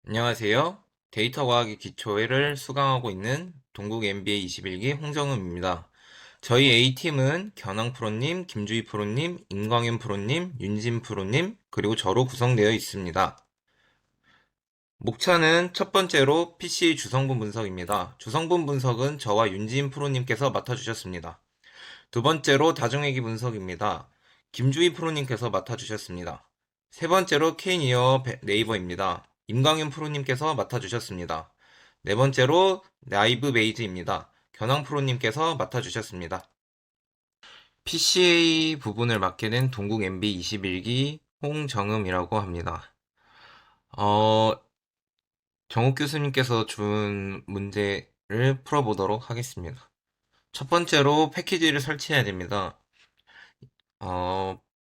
안녕하세요. 데이터 과학의 기초를 수강하고 있는 동국 MBA 21기 홍정음입니다. 저희 A팀은 견왕 프로님, 김주희 프로님, 임광현 프로님, 윤진 프로님, 그리고 저로 구성되어 있습니다. 목차는 첫 번째로 PC 주성분 분석입니다. 주성분 분석은 저와 윤진 프로님께서 맡아주셨습니다. 두 번째로 다중회귀 분석입니다. 김주희 프로님께서 맡아주셨습니다. 세 번째로 K니어 네이버입니다. 임광현 프로님께서 맡아주셨습니다. 네 번째로 라이브 베이즈입니다. 견왕 프로님께서 맡아주셨습니다. PCA 부분을 맡게 된 동국 MB 21기 홍정음이라고 합니다. 어, 정욱 교수님께서 준 문제를 풀어보도록 하겠습니다. 첫 번째로 패키지를 설치해야 됩니다.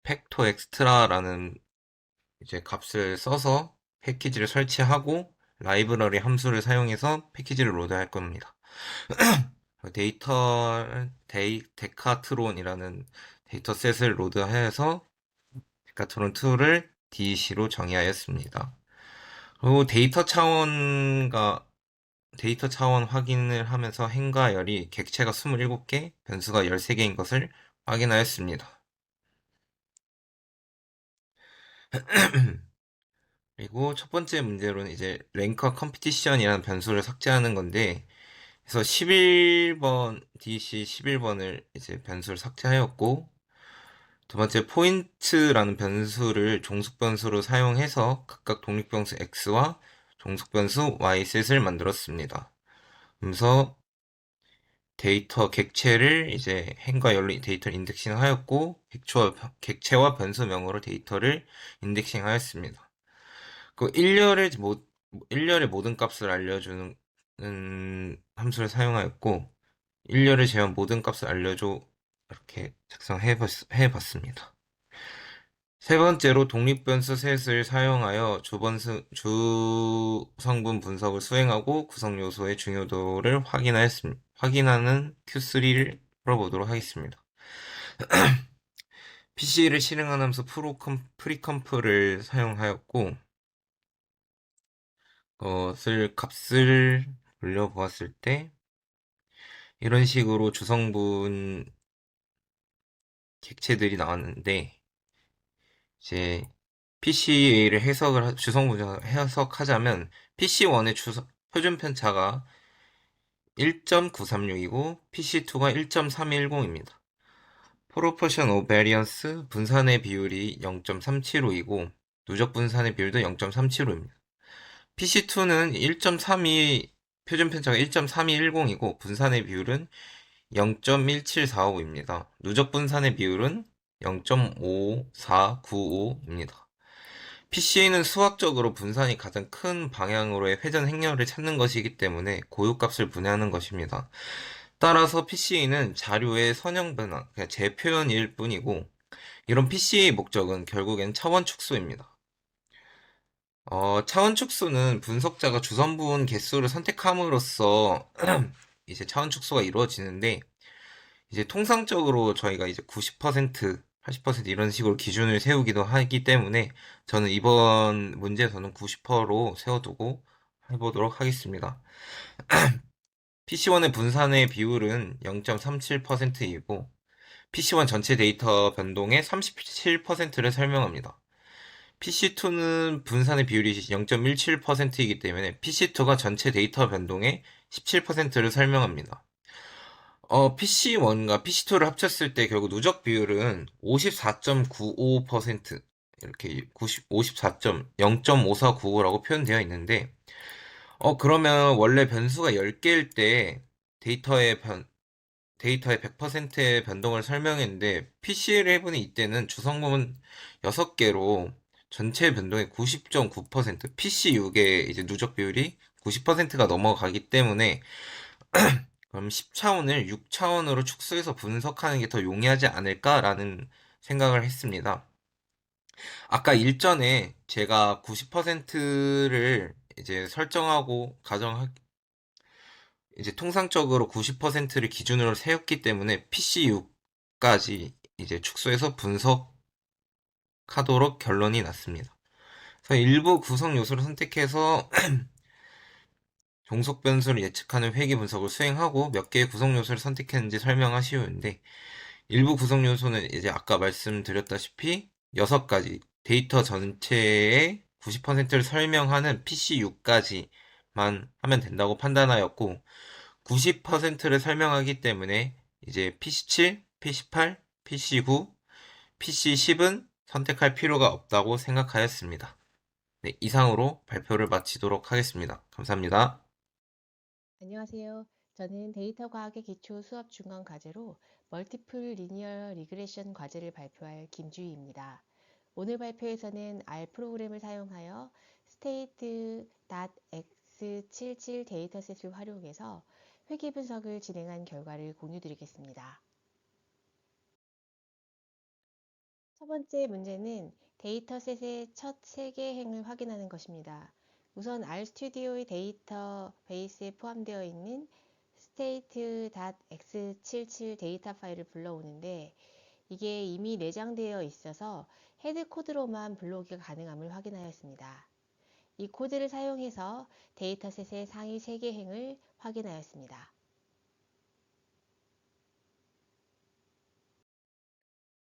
팩토 엑스트라라는 이제 값을 써서 패키지를 설치하고 라이브러리 함수를 사용해서 패키지를 로드할 겁니다. 데카트론이라는 데이터셋을 로드해서 데카트론 2를 DC로 정의하였습니다. 그리고 데이터 차원 확인을 하면서 행과 열이 객체가 27개, 변수가 13개인 것을 확인하였습니다. 그리고 첫 번째 문제로는 이제 랭커 컴피티션이라는 변수를 삭제하는 건데, 그래서 11번, DC 11번을 이제 변수를 삭제하였고, 두 번째 포인트라는 변수를 종속변수로 사용해서 각각 독립변수 x와 종속변수 y셋을 만들었습니다. 그래서 데이터 객체를 이제 행과 열로 데이터를 인덱싱하였고, 객체와 변수명으로 데이터를 인덱싱하였습니다. 그 일렬의 모든 값을 알려주는 함수를 사용하였고, 일렬을 제한 모든 값을 알려줘 이렇게 해봤습니다. 세 번째로 독립변수 셋을 사용하여 주성분 분석을 수행하고 구성 요소의 중요도를 확인하는 Q3를 풀어보도록 하겠습니다. PC를 실행하는 함수 프리컴프를 사용하였고, 값을 돌려보았을 때, 이런 식으로 주성분 객체들이 나왔는데, 이제 PCA를 주성분 해석하자면, PC1의 표준 편차가 1.936이고, PC2가 1.310입니다. Proportion of Variance 분산의 비율이 0.375이고, 누적 분산의 비율도 0.375입니다. PC2는 표준 편차가 1.3210이고 분산의 비율은 0.1745입니다. 누적 분산의 비율은 0.5495입니다. PCA는 수학적으로 분산이 가장 큰 방향으로의 회전 행렬을 찾는 것이기 때문에 고유값을 분해하는 것입니다. 따라서 PCA는 자료의 선형 변화, 그냥 재표현일 뿐이고, 이런 PCA 목적은 결국엔 차원 축소입니다. 차원 축소는 분석자가 주성분 개수를 선택함으로써 이제 차원 축소가 이루어지는데, 이제 통상적으로 저희가 이제 90%, 80% 이런 식으로 기준을 세우기도 하기 때문에 저는 이번 문제에서는 90%로 세워두고 해보도록 하겠습니다. PC1의 분산의 비율은 0.37%이고 PC1 전체 데이터 변동의 37%를 설명합니다. PC2는 분산의 비율이 0.17%이기 때문에 PC2가 전체 데이터 변동의 17%를 설명합니다. PC1과 PC2를 합쳤을 때 결국 누적 비율은 54.95% 이렇게 0.5495라고 표현되어 있는데, 그러면 원래 변수가 10개일 때 데이터의 100%의 변동을 설명했는데, PC를 해보니 이때는 주성분 6개로 전체 변동의 90.9%, PC6의 이제 누적 비율이 90%가 넘어가기 때문에, 그럼 10차원을 6차원으로 축소해서 분석하는 게 더 용이하지 않을까라는 생각을 했습니다. 아까 일전에 제가 90%를 이제 설정하고 이제 통상적으로 90%를 기준으로 세웠기 때문에 PC6까지 이제 축소해서 분석하도록 결론이 났습니다. 그래서 일부 구성 요소를 선택해서 종속 변수를 예측하는 회귀 분석을 수행하고 몇 개의 구성 요소를 선택했는지 설명하시오인데, 일부 구성 요소는 이제 아까 말씀드렸다시피 6가지, 데이터 전체의 90%를 설명하는 PC6까지만 하면 된다고 판단하였고, 90%를 설명하기 때문에 이제 PC7, PC8, PC9, PC10은 선택할 필요가 없다고 생각하였습니다. 네, 이상으로 발표를 마치도록 하겠습니다. 감사합니다. 안녕하세요. 저는 데이터 과학의 기초 수업 중간 과제로 멀티플 리니어 리그레션 과제를 발표할 김주희입니다. 오늘 발표에서는 R 프로그램을 사용하여 state.x77 데이터셋을 활용해서 회귀 분석을 진행한 결과를 공유드리겠습니다. 첫 번째 문제는 데이터셋의 첫 3개 행을 확인하는 것입니다. 우선 RStudio의 데이터베이스에 포함되어 있는 state.x77 데이터 파일을 불러오는데 이게 이미 내장되어 있어서 헤드 코드로만 불러오기가 가능함을 확인하였습니다. 이 코드를 사용해서 데이터셋의 상위 3개 행을 확인하였습니다.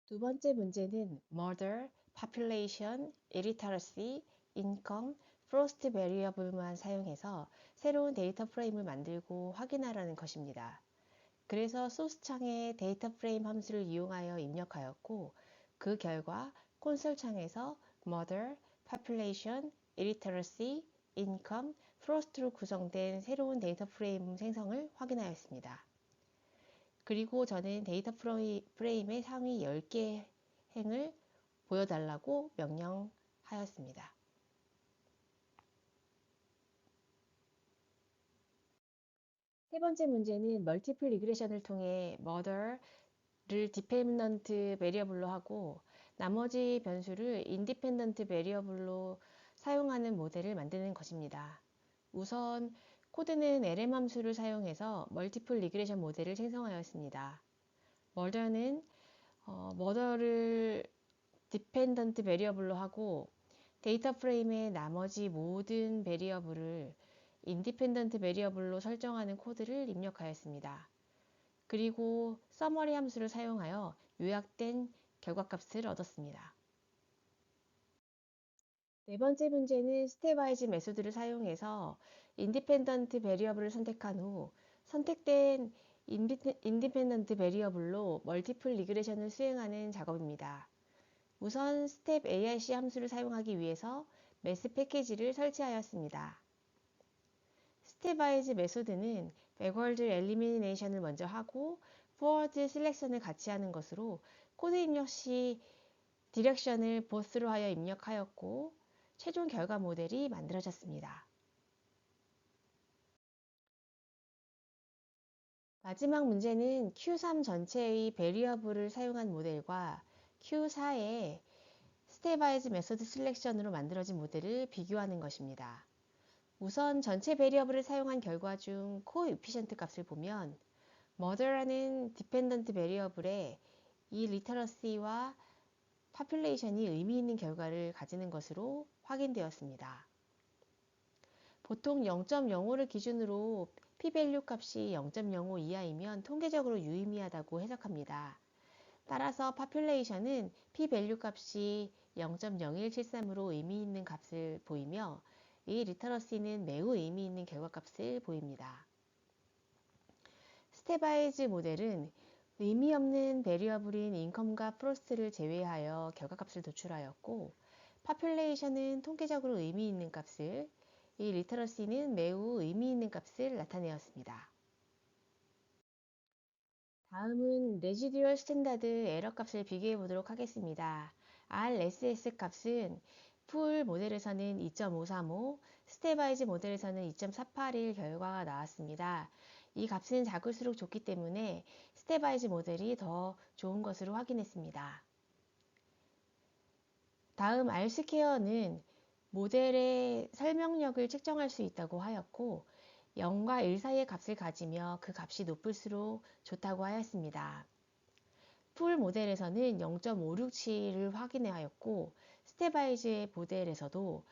두 번째 문제는 murder, population, illiteracy, income, frost variable만 사용해서 새로운 데이터 프레임을 만들고 확인하라는 것입니다. 그래서 소스 창에 데이터 프레임 함수를 이용하여 입력하였고 그 결과 콘솔 창에서 murder, population, illiteracy, income, frost로 구성된 새로운 데이터 프레임 생성을 확인하였습니다. 그리고 저는 데이터 프레임의 상위 10개 행을 보여달라고 명령하였습니다. 세 번째 문제는 멀티플 리그레션을 통해 murder를 디펜던트 베리어블로 하고 나머지 변수를 인디펜던트 베리어블로 사용하는 모델을 만드는 것입니다. 우선 코드는 lm 함수를 사용해서 멀티플 리그레션 모델을 생성하였습니다. murder는 murder를 디펜던트 베리어블로 하고 데이터 프레임의 나머지 모든 베리어블을 인디펜던트 베리어블로 설정하는 코드를 입력하였습니다. 그리고 서머리 함수를 사용하여 요약된 결과값을 얻었습니다. 네 번째 문제는 스텝와이즈 메소드를 사용해서 인디펜던트 베리어블을 선택한 후 선택된 인디펜던트 베리어블로 멀티플 리그레션을 수행하는 작업입니다. 우선 스텝 ARC 함수를 사용하기 위해서 메스 패키지를 설치하였습니다. 스텝와이즈 메소드는 백월드 엘리미네이션을 먼저 하고 포워드 셀렉션을 같이 하는 것으로 코드 입력 시 디렉션을 보스로 하여 입력하였고 최종 결과 모델이 만들어졌습니다. 마지막 문제는 Q3 전체의 베리어블을 사용한 모델과 Q4의 스텝와이즈 메소드 셀렉션으로 만들어진 모델을 비교하는 것입니다. 우선 전체 베리어블을 사용한 결과 중 코에피션트 값을 보면 mother라는 디펜던트 베리어블에 이 리터러시와 population이 의미 있는 결과를 가지는 것으로 확인되었습니다. 보통 0.05를 기준으로 p-value 값이 0.05 이하이면 통계적으로 유의미하다고 해석합니다. 따라서 population은 p-value 값이 0.0173으로 의미 있는 값을 보이며 이 리터러시는 매우 의미 있는 결과값을 보입니다. 스텝와이즈 모델은 의미 없는 베리어블인 인컴과 프로스트를 제외하여 결과값을 도출하였고 population은 통계적으로 의미 있는 값을, 이 리터러시는 매우 의미 있는 값을 나타내었습니다. 다음은 레지듀얼 스탠다드 에러 값을 비교해 보도록 하겠습니다. RSS 값은 풀 모델에서는 2.535, 스텝와이즈 모델에서는 2.481 결과가 나왔습니다. 이 값은 작을수록 좋기 때문에 스텝와이즈 모델이 더 좋은 것으로 확인했습니다. 다음 R스퀘어는 모델의 설명력을 측정할 수 있다고 하였고 0과 1 사이의 값을 가지며 그 값이 높을수록 좋다고 하였습니다. 풀 모델에서는 0.567을 확인하였고 스테바이즈 모델에서도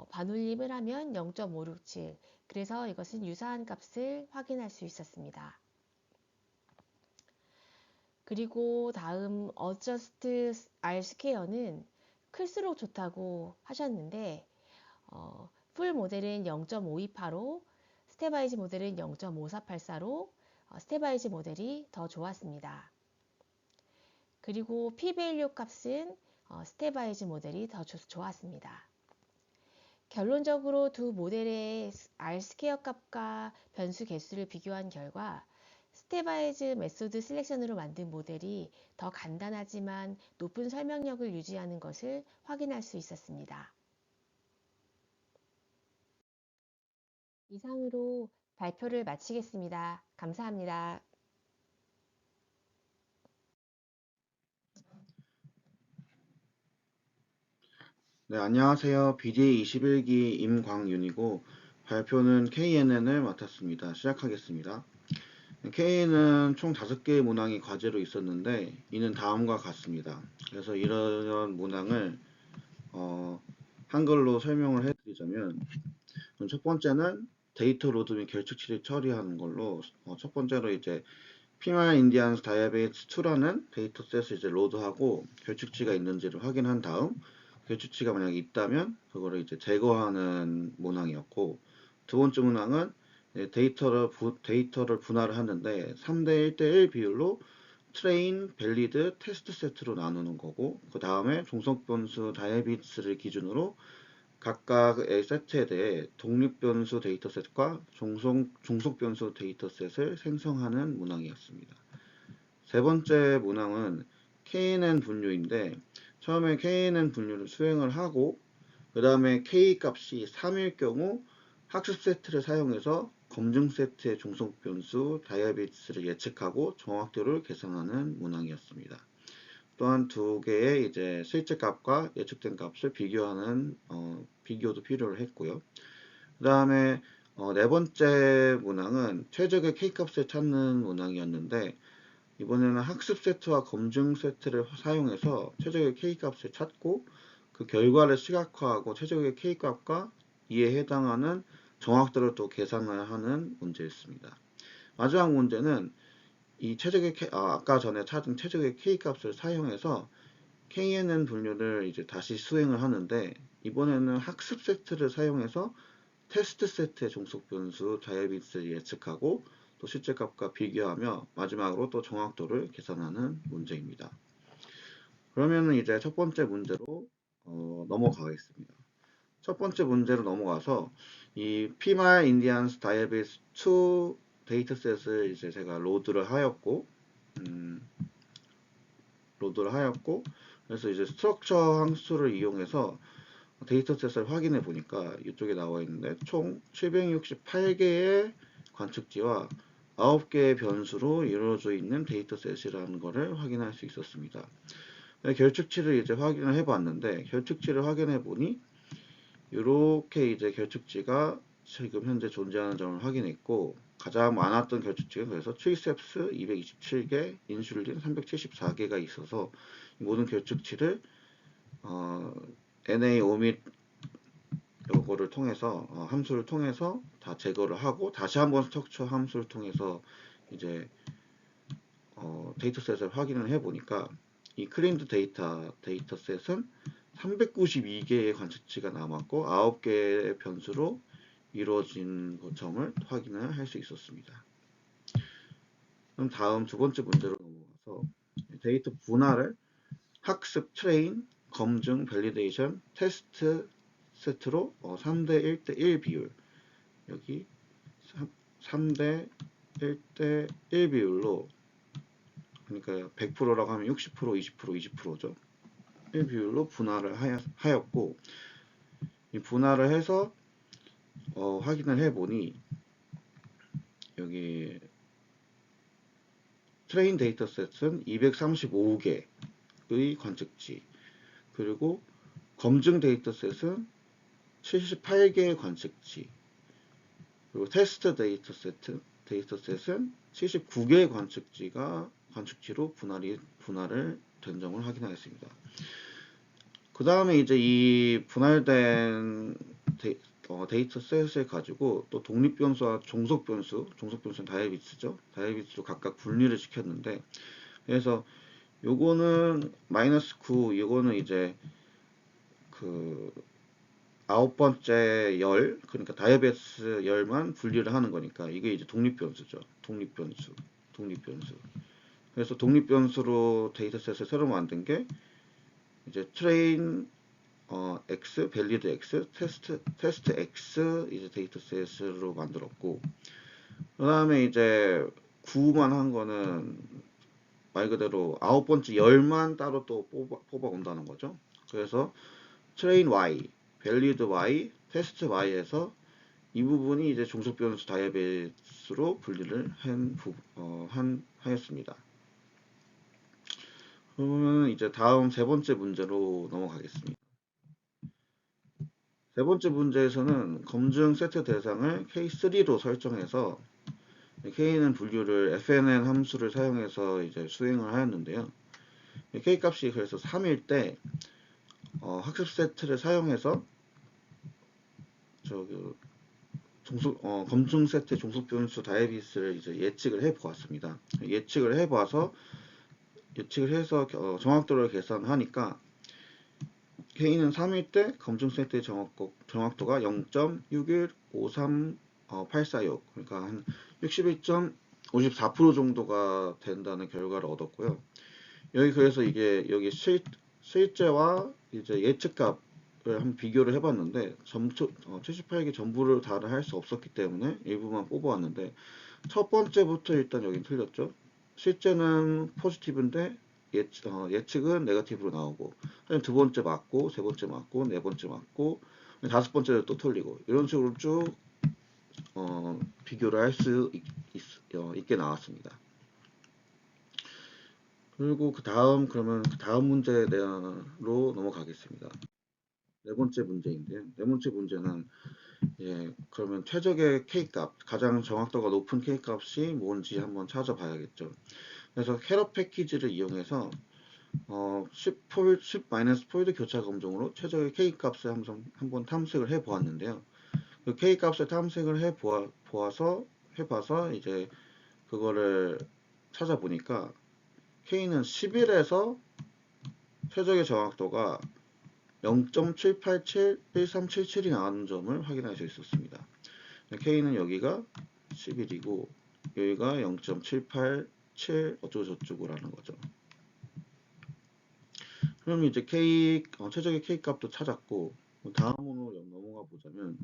반올림을 하면 0.567, 그래서 이것은 유사한 값을 확인할 수 있었습니다. 그리고 다음 어저스트 R 스퀘어는 클수록 좋다고 하셨는데 풀 모델은 0.5285, 스테바이즈 모델은 0.5484로 스테바이즈 모델이 더 좋았습니다. 그리고 p-밸류 값은 스테바이즈 모델이 더 좋았습니다. 결론적으로 두 모델의 R 스퀘어 값과 변수 개수를 비교한 결과 스테바이즈 메소드 실렉션으로 만든 모델이 더 간단하지만 높은 설명력을 유지하는 것을 확인할 수 있었습니다. 이상으로 발표를 마치겠습니다. 감사합니다. 네, 안녕하세요. BDA 21기 임광윤이고 발표는 KNN을 맡았습니다. 시작하겠습니다. KN은 총 5개의 문항이 과제로 있었는데 이는 다음과 같습니다. 그래서 이런 문항을 한글로 설명을 해드리자면 첫 번째는 데이터 로드 및 결축치를 처리하는 걸로 첫 번째로 이제 피마 인디안스 다이아베이츠 2라는 데이터셋을 이제 로드하고 결축치가 있는지를 확인한 다음 결축치가 만약에 있다면 그거를 이제 제거하는 문항이었고, 두 번째 문항은 데이터를 분할을 하는데 3대 1대1 비율로 트레인, 밸리드, 테스트 세트로 나누는 거고, 그 다음에 종속 변수 다이아비츠를 기준으로 각각의 세트에 대해 독립변수 데이터셋과 종속변수 데이터셋을 생성하는 문항이었습니다. 세 번째 문항은 KNN 분류인데 처음에 KNN 분류를 수행을 하고 그 다음에 K 값이 3일 경우 학습 세트를 사용해서 검증 세트의 종속 변수 다이아비트스를 예측하고 정확도를 계산하는 문항이었습니다. 또한 두 개의 이제 실제 값과 예측된 값을 비교하는 비교도 필요를 했고요. 그 다음에 네 번째 문항은 최적의 K 값을 찾는 문항이었는데 이번에는 학습 세트와 검증 세트를 사용해서 최적의 K 값을 찾고 그 결과를 시각화하고 최적의 K 값과 이에 해당하는 정확도를 또 계산을 하는 문제였습니다. 마지막 문제는 이 아까 전에 찾은 최적의 K 값을 사용해서 KNN 분류를 이제 다시 수행을 하는데 이번에는 학습 세트를 사용해서 테스트 세트의 종속 변수 다이아비트를 예측하고 또 실제 값과 비교하며 마지막으로 또 정확도를 계산하는 문제입니다. 그러면은 이제 첫 번째 문제로 넘어가겠습니다. 첫 번째 문제로 넘어가서 이 피마 인디안스 다이아비스 2 데이터셋을 이제 제가 로드를 하였고 그래서 이제 스트럭처 함수를 이용해서 데이터셋을 확인해 보니까 이쪽에 나와 있는데 총 768개의 관측지와 9개의 변수로 이루어져 있는 데이터셋이라는 것을 확인할 수 있었습니다. 결측치를 이제 확인을 해 봤는데 결측치를 확인해 보니 이렇게 이제 결측치가 지금 현재 존재하는 점을 확인했고 가장 많았던 결측치는 그래서 트리셉스 227개, 인슐린 374개가 있어서 모든 결측치를 NA 오밋 요거를 통해서 함수를 통해서 다 제거를 하고 다시 한번 스트럭처 함수를 통해서 이제 데이터셋을 확인을 해 보니까 이 클린드 데이터셋은 392개의 관측치가 남았고 9개의 변수로 이루어진 점을 확인을 할 수 있었습니다. 그럼 다음 두 번째 문제로 넘어가서 데이터 분할을 학습, 트레인, 검증, 밸리데이션, 테스트 세트로 3대 1대1 비율 여기 3대 1대1 비율로 그러니까 100%라고 하면 60%, 20%, 20%죠. 1 비율로 분할을 하였고 이 분할을 해서 확인을 해보니 여기 트레인 데이터셋은 235개의 관측지 그리고 검증 데이터셋은 78개의 관측지 그리고 테스트 데이터셋은 79개의 관측지로 분할을 된 점을 확인하였습니다. 그 다음에 이제 이 분할된 데이터 셋을 가지고 또 독립변수와 종속변수는 다이비츠죠. 다이비츠로 각각 분리를 시켰는데, 그래서 요거는 -9, 요거는 이제 그 아홉 번째 열, 그러니까 다이베스 열만 분리를 하는 거니까 이게 이제 독립변수죠. 독립변수. 그래서 독립변수로 데이터셋을 새로 만든 게 이제 트레인 X, 밸리드 X, 테스트 X 이제 데이터셋으로 만들었고, 그 다음에 이제 9만 한 거는 말 그대로 아홉 번째 열만 따로 또 뽑아 온다는 거죠. 그래서 트레인 Y, 밸리드 Y, 테스트 Y에서 이 부분이 이제 종속변수 다이베이스로 분리를 하였습니다. 그러면 이제 다음 세 번째 문제로 넘어가겠습니다. 세 번째 문제에서는 검증 세트 대상을 K3로 설정해서 K는 분류를 fnn 함수를 사용해서 이제 수행을 하였는데요. K 값이 그래서 3일 때 학습 세트를 사용해서 검증 세트 종속 변수 다이비스를 이제 예측을 해 보았습니다. 예측을 해서 정확도를 계산하니까 K는 3일 때 검증 세트의 정확도가 0.6153846, 그러니까 한 61.54% 정도가 된다는 결과를 얻었고요. 여기 그래서 이게 여기 실제와 이제 예측값을 한번 비교를 해봤는데 78개 전부를 다 할 수 없었기 때문에 일부만 뽑아왔는데, 첫 번째부터 일단 여긴 틀렸죠. 실제는 포지티브인데 예측은 네거티브로 나오고, 두 번째 맞고, 세 번째 맞고, 네 번째 맞고, 다섯 번째도 또 틀리고, 이런 식으로 쭉 비교를 할 수 있게 나왔습니다. 그리고 그러면 그 다음 문제로 넘어가겠습니다. 네 번째 문제인데요. 네 번째 문제는 그러면 최적의 K값, 가장 정확도가 높은 K값이 뭔지 한번 찾아봐야겠죠. 그래서 캐럿 패키지를 이용해서 10-폴드 교차 검증으로 최적의 K값을 한번 탐색을 해 보았는데요. 그 K값을 탐색을 해봐서 이제 그거를 찾아보니까 K는 11에서 최적의 정확도가 0.7871377이 나오는 점을 확인할 수 있었습니다. K는 여기가 11이고 여기가 0.787 어쩌고저쩌고라는 거죠. 그럼 이제 최적의 K 값도 찾았고, 다음으로 넘어가 보자면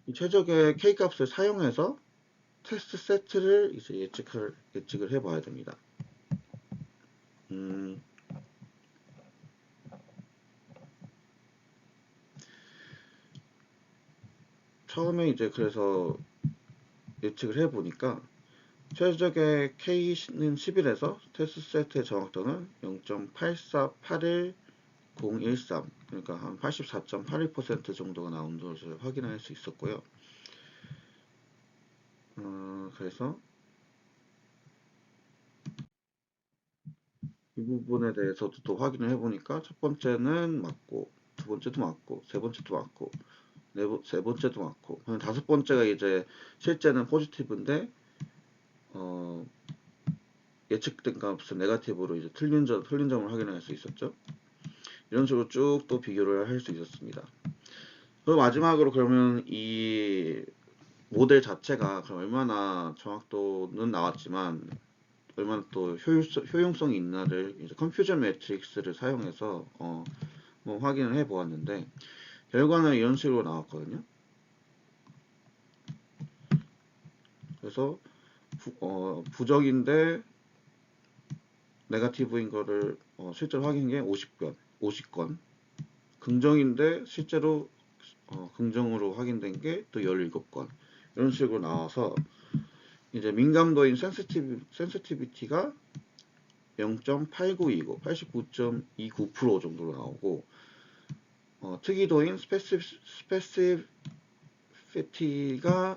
이 최적의 K 값을 사용해서 테스트 세트를 이제 예측을 해봐야 됩니다. 처음에 이제 그래서 예측을 해보니까 최적의 K는 11에서 테스트 세트의 정확도는 0.8481013, 그러니까 한 84.81% 정도가 나온 것을 확인할 수 있었고요. 그래서 이 부분에 대해서도 또 확인을 해보니까 첫 번째는 맞고, 두 번째도 맞고, 세 번째도 맞고, 세 번째도 맞고, 다섯 번째가 이제 실제는 포지티브인데 예측된 값은 네거티브로 이제 틀린 점을 확인할 수 있었죠. 이런 식으로 쭉 또 비교를 할 수 있었습니다. 그리고 마지막으로 그러면 이 모델 자체가 그럼 얼마나 정확도는 나왔지만 얼마나 또 효용성이 있나를 이제 컴퓨전 매트릭스를 사용해서 확인을 해 보았는데, 결과는 이런 식으로 나왔거든요. 그래서 부적인데 네거티브인 거를 실제로 확인한 게 50건, 긍정인데 실제로 긍정으로 확인된 게 또 17건, 이런 식으로 나와서 이제 민감도인 센시티비티가 0.8929, 89.29% 정도로 나오고, 특이도인 스페시피티가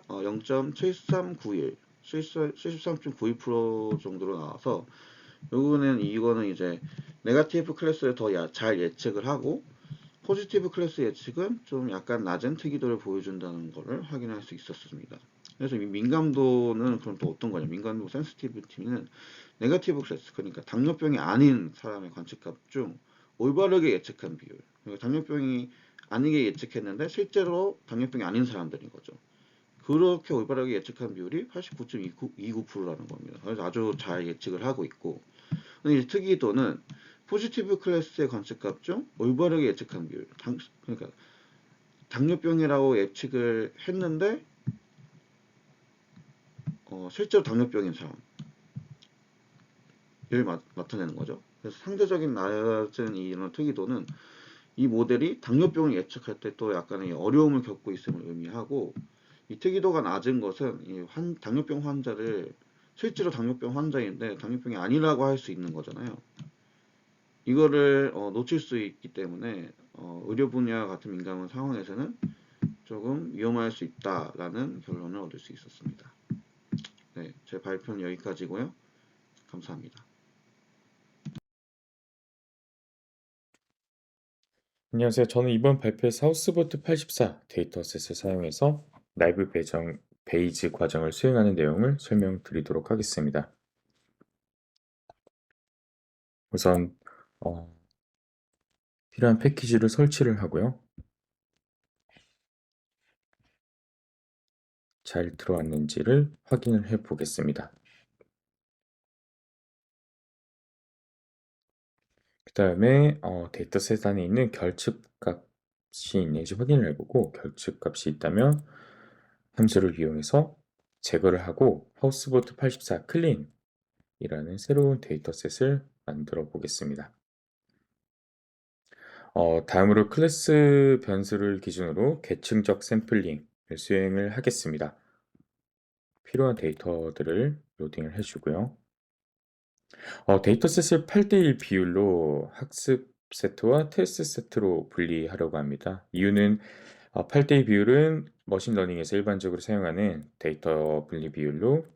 0.7391, 73.92% 정도로 나와서 이거는 이제 네거티브 클래스를 더 잘 예측을 하고 포지티브 클래스 예측은 좀 약간 낮은 특이도를 보여준다는 것을 확인할 수 있었습니다. 그래서 이 민감도는 그럼 또 어떤 거냐? 민감도 센시티비티는 네거티브 클래스, 그러니까 당뇨병이 아닌 사람의 관측값 중 올바르게 예측한 비율. 그러니까 당뇨병이 아니게 예측했는데 실제로 당뇨병이 아닌 사람들인 거죠. 그렇게 올바르게 예측한 비율이 89.29%라는 겁니다. 그래서 아주 잘 예측을 하고 있고, 근데 이제 특이도는 포지티브 클래스의 관측값 중 올바르게 예측한 비율. 그러니까 당뇨병이라고 예측을 했는데 실제로 당뇨병인 사람을 나타내는 거죠. 그래서 상대적인 낮은 이런 특이도는 이 모델이 당뇨병을 예측할 때 또 약간의 어려움을 겪고 있음을 의미하고, 이 특이도가 낮은 것은 이 당뇨병 환자를 실제로 당뇨병 환자인데 당뇨병이 아니라고 할 수 있는 거잖아요. 이거를 놓칠 수 있기 때문에 의료 분야 같은 민감한 상황에서는 조금 위험할 수 있다라는 결론을 얻을 수 있었습니다. 네, 제 발표는 여기까지고요. 감사합니다. 안녕하세요. 저는 이번 발표에서 하우스보트 84 데이터셋을 사용해서 라이브 베이지 과정을 수행하는 내용을 설명드리도록 하겠습니다. 우선 필요한 패키지를 설치를 하고요. 잘 들어왔는지를 확인을 해 보겠습니다. 그 다음에 데이터셋 안에 있는 결측값이 있는지 확인을 해보고, 결측값이 있다면 함수를 이용해서 제거를 하고 하우스보트 84 클린이라는 새로운 데이터셋을 만들어 보겠습니다. 다음으로 클래스 변수를 기준으로 계층적 샘플링을 수행을 하겠습니다. 필요한 데이터들을 로딩을 해주고요. 데이터셋을 8대1 비율로 학습 세트와 테스트 세트로 분리하려고 합니다. 이유는 8대1 비율은 머신러닝에서 일반적으로 사용하는 데이터 분리 비율로,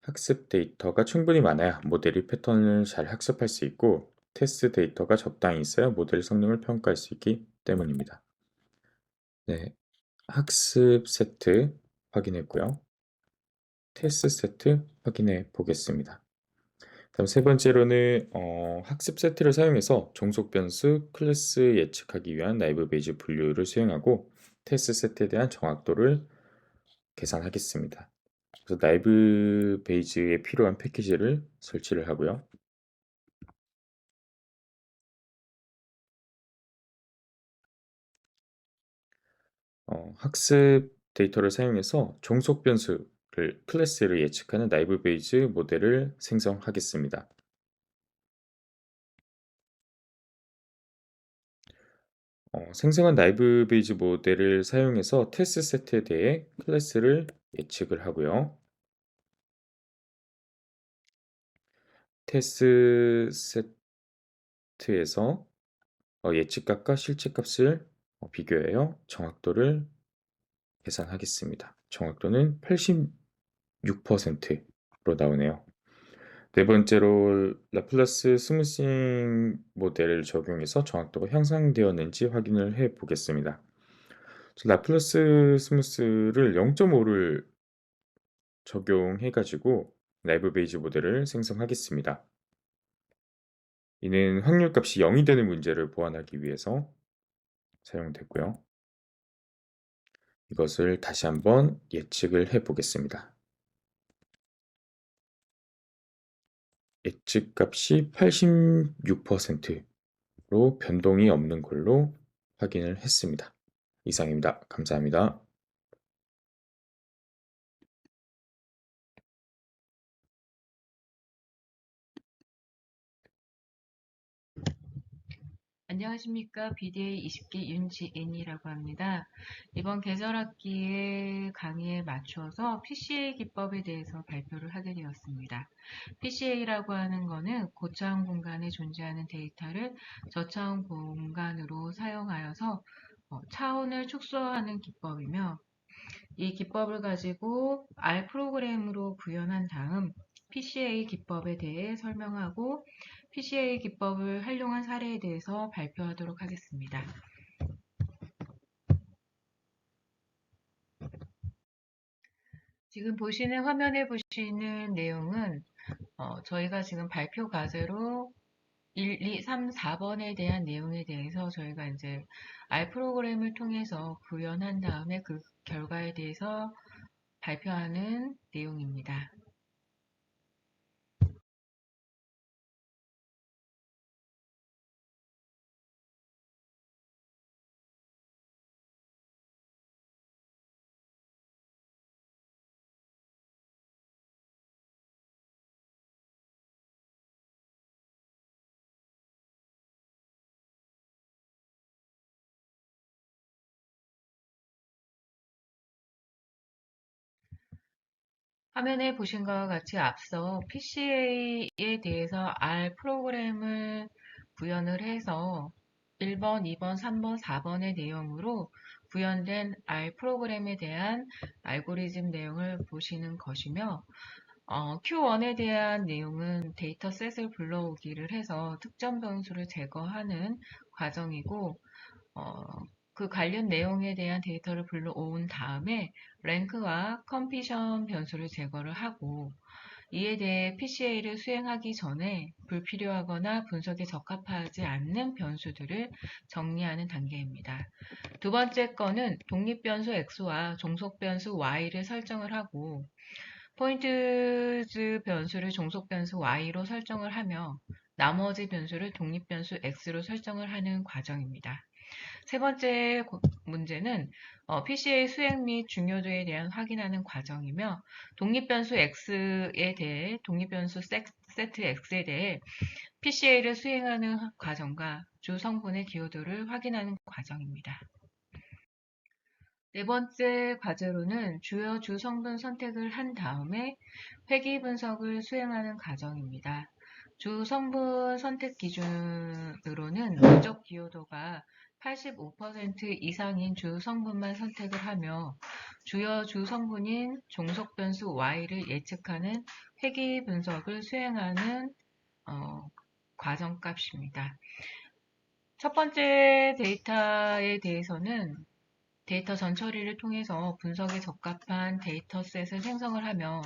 학습 데이터가 충분히 많아야 모델이 패턴을 잘 학습할 수 있고, 테스트 데이터가 적당히 있어야 모델 성능을 평가할 수 있기 때문입니다. 네, 학습 세트 확인했고요. 테스트 세트 확인해 보겠습니다. 다음 세 번째로는 학습 세트를 사용해서 종속 변수 클래스 예측하기 위한 라이브 베이지 분류를 수행하고 테스트 세트에 대한 정확도를 계산하겠습니다. 그래서 라이브 베이지에 필요한 패키지를 설치를 하고요. 학습 데이터를 사용해서 종속 변수를 클래스를 예측하는 라이브 베이지 모델을 생성하겠습니다. 생성한 라이브 베이지 모델을 사용해서 테스트 세트에 대해 클래스를 예측을 하고요. 테스트 세트에서 예측값과 실제값을 비교하여 정확도를 계산하겠습니다. 정확도는 86%로 나오네요. 네 번째로 라플라스 스무싱 모델을 적용해서 정확도가 향상되었는지 확인을 해 보겠습니다. 라플라스 스무스를 0.5를 적용해 가지고 라이브 베이지 모델을 생성하겠습니다. 이는 확률값이 0이 되는 문제를 보완하기 위해서 사용됐고요. 이것을 다시 한번 예측을 해 보겠습니다. 예측값이 86%로 변동이 없는 걸로 확인을 했습니다. 이상입니다. 감사합니다. 안녕하십니까. BDA 20기 윤지인이라고 합니다. 이번 계절학기의 강의에 맞춰서 PCA 기법에 대해서 발표를 하게 되었습니다. PCA라고 하는 것은 고차원 공간에 존재하는 데이터를 저차원 공간으로 사용하여서 차원을 축소하는 기법이며, 이 기법을 가지고 R 프로그램으로 구현한 다음 PCA 기법에 대해 설명하고 PCA 기법을 활용한 사례에 대해서 발표하도록 하겠습니다. 지금 보시는 화면에 보시는 내용은 저희가 지금 발표 과제로 1, 2, 3, 4번에 대한 내용에 대해서 저희가 이제 R 프로그램을 통해서 구현한 다음에 그 결과에 대해서 발표하는 내용입니다. 화면에 보신 것과 같이 앞서 PCA에 대해서 R 프로그램을 구현을 해서 1번, 2번, 3번, 4번의 내용으로 구현된 R 프로그램에 대한 알고리즘 내용을 보시는 것이며 Q1에 대한 내용은 데이터셋을 불러오기를 해서 특정 변수를 제거하는 과정이고 그 관련 내용에 대한 데이터를 불러온 다음에 랭크와 컴피션 변수를 제거를 하고 이에 대해 PCA를 수행하기 전에 불필요하거나 분석에 적합하지 않는 변수들을 정리하는 단계입니다. 두 번째 거는 독립변수 X와 종속변수 Y를 설정을 하고 포인트즈 변수를 종속변수 Y로 설정을 하며 나머지 변수를 독립변수 X로 설정을 하는 과정입니다. 세 번째 문제는 PCA 수행 및 중요도에 대한 확인하는 과정이며 독립변수 X에 대해 독립변수 세트 X에 대해 PCA를 수행하는 과정과 주 성분의 기여도를 확인하는 과정입니다. 네 번째 과제로는 주요 주 성분 선택을 한 다음에 회귀 분석을 수행하는 과정입니다. 주 성분 선택 기준으로는 누적 기여도가 85% 이상인 주 성분만 선택을 하며 주요 주 성분인 종속 변수 Y를 예측하는 회귀 분석을 수행하는 과정값입니다. 첫 번째 데이터에 대해서는 데이터 전처리를 통해서 분석에 적합한 데이터셋을 생성을 하며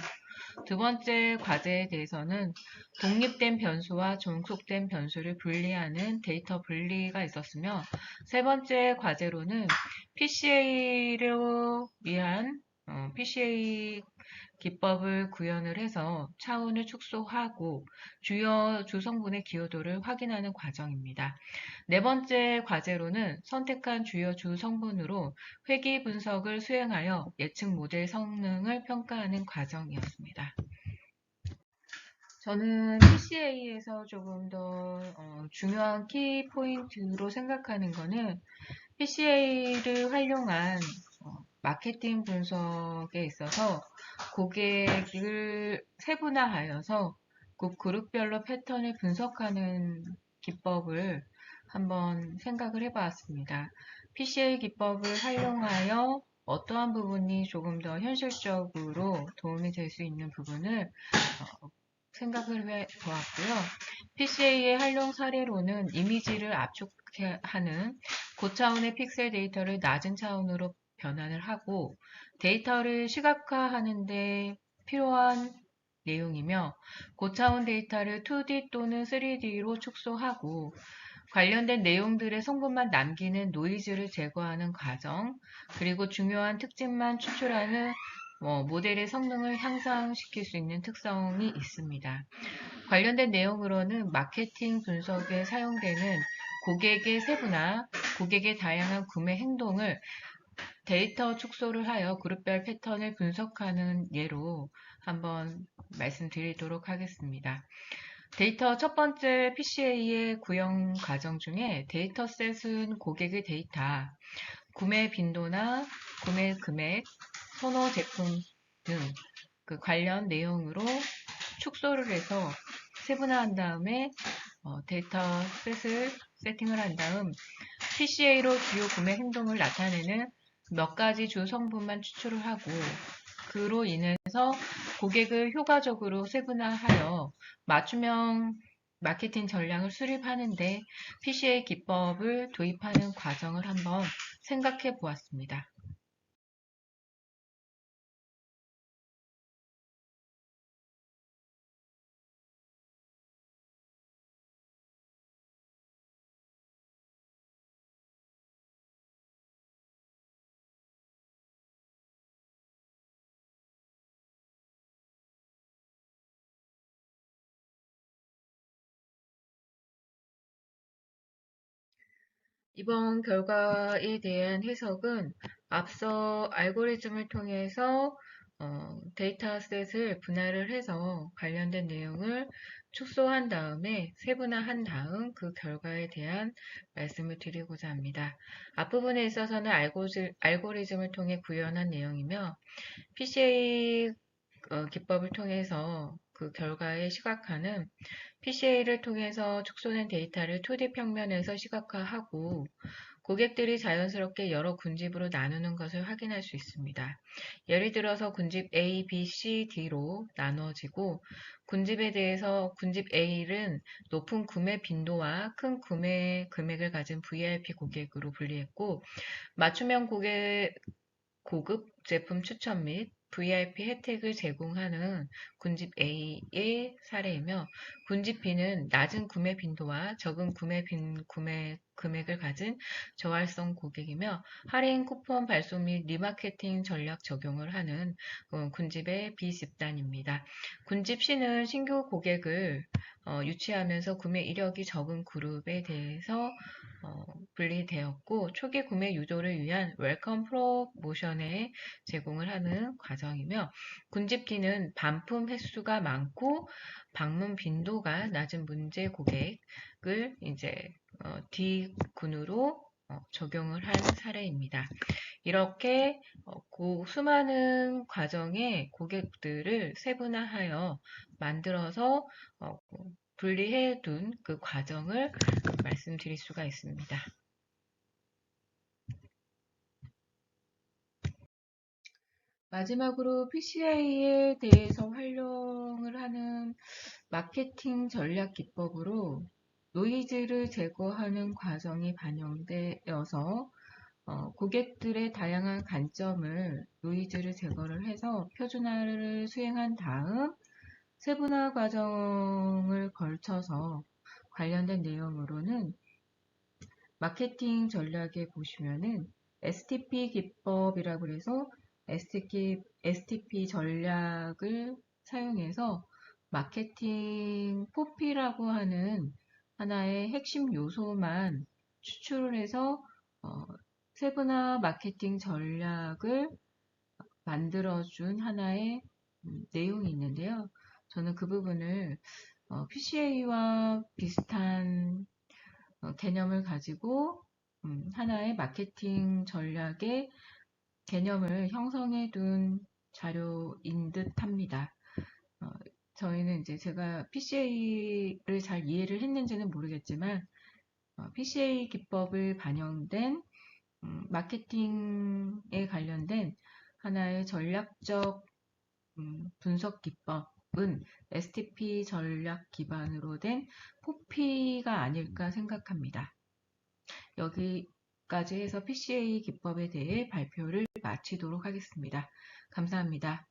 두 번째 과제에 대해서는 독립된 변수와 종속된 변수를 분리하는 데이터 분리가 있었으며 세 번째 과제로는 PCA로 위한 PCA 기법을 구현을 해서 차원을 축소하고 주요 주성분의 기여도를 확인하는 과정입니다. 네 번째 과제로는 선택한 주요 주성분으로 회귀 분석을 수행하여 예측 모델 성능을 평가하는 과정이었습니다. 저는 PCA에서 조금 더 중요한 키 포인트로 생각하는 것은 PCA를 활용한 마케팅 분석에 있어서 고객을 세분화하여서 그룹별로 패턴을 분석하는 기법을 한번 생각을 해봤습니다. PCA 기법을 활용하여 어떠한 부분이 조금 더 현실적으로 도움이 될 수 있는 부분을 생각을 해보았고요. PCA의 활용 사례로는 이미지를 압축하는 고차원의 픽셀 데이터를 낮은 차원으로 변환을 하고 데이터를 시각화하는 데 필요한 내용이며 고차원 데이터를 2D 또는 3D로 축소하고 관련된 내용들의 성분만 남기는 노이즈를 제거하는 과정, 그리고 중요한 특징만 추출하는 모델의 성능을 향상시킬 수 있는 특성이 있습니다. 관련된 내용으로는 마케팅 분석에 사용되는 고객의 세분화, 고객의 다양한 구매 행동을 데이터 축소를 하여 그룹별 패턴을 분석하는 예로 한번 말씀드리도록 하겠습니다. 데이터 첫 번째 PCA의 구형 과정 중에 데이터셋은 고객의 데이터, 구매 빈도나 구매 금액, 선호 제품 등 그 관련 내용으로 축소를 해서 세분화한 다음에 데이터셋을 세팅을 한 다음 PCA로 주요 구매 행동을 나타내는 몇 가지 주 성분만 추출을 하고 그로 인해서 고객을 효과적으로 세분화하여 맞춤형 마케팅 전략을 수립하는데 PCA 기법을 도입하는 과정을 한번 생각해 보았습니다. 이번 결과에 대한 해석은 앞서 알고리즘을 통해서 데이터셋을 분할을 해서 관련된 내용을 축소한 다음에 세분화한 다음 그 결과에 대한 말씀을 드리고자 합니다. 앞부분에 있어서는 알고리즘을 통해 구현한 내용이며 PCA 기법을 통해서 그 결과에 시각화는 PCA를 통해서 축소된 데이터를 2D 평면에서 시각화하고 고객들이 자연스럽게 여러 군집으로 나누는 것을 확인할 수 있습니다. 예를 들어서 군집 A, B, C, D로 나누어지고 군집에 대해서 군집 A는 높은 구매 빈도와 큰 구매 금액을 가진 VIP 고객으로 분리했고 맞춤형 고급 제품 추천 및 VIP 혜택을 제공하는 군집 A의 사례이며 군집 B는 낮은 구매 빈도와 적은 구매 금액을 가진 저활성 고객이며 할인 쿠폰 발송 및 리마케팅 전략 적용을 하는 군집의 B 집단입니다. 군집 C는 신규 고객을 유치하면서 구매 이력이 적은 그룹에 대해서 분리되었고 초기 구매 유도를 위한 웰컴 프로모션에 제공을 하는 과정이며 군집 D는 반품 횟수가 많고 방문 빈도가 낮은 문제 고객을 이제 D군으로 적용을 한 사례입니다. 이렇게 수많은 과정의 고객들을 세분화하여 만들어서 분리해 둔 그 과정을 말씀드릴 수가 있습니다. 마지막으로 PCI에 대해서 활용을 하는 마케팅 전략 기법으로 노이즈를 제거하는 과정이 반영되어서 고객들의 다양한 관점을 노이즈를 제거를 해서 표준화를 수행한 다음 세분화 과정을 걸쳐서 관련된 내용으로는 마케팅 전략에 보시면은 STP 기법이라고 해서 STP 전략을 사용해서 마케팅 포피라고 하는 하나의 핵심 요소만 추출을 해서 세분화 마케팅 전략을 만들어준 하나의 내용이 있는데요. 저는 그 부분을 PCA와 비슷한 개념을 가지고 하나의 마케팅 전략의 개념을 형성해 둔 자료인 듯 합니다. 저희는 이제 제가 PCA를 잘 이해를 했는지는 모르겠지만 PCA 기법을 반영된 마케팅에 관련된 하나의 전략적 분석 기법은 STP 전략 기반으로 된 포피가 아닐까 생각합니다. 여기까지 해서 PCA 기법에 대해 발표를 마치도록 하겠습니다. 감사합니다.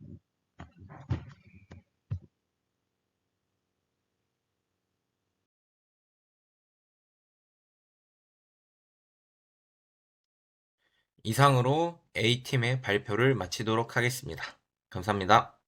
이상으로 A팀의 발표를 마치도록 하겠습니다. 감사합니다.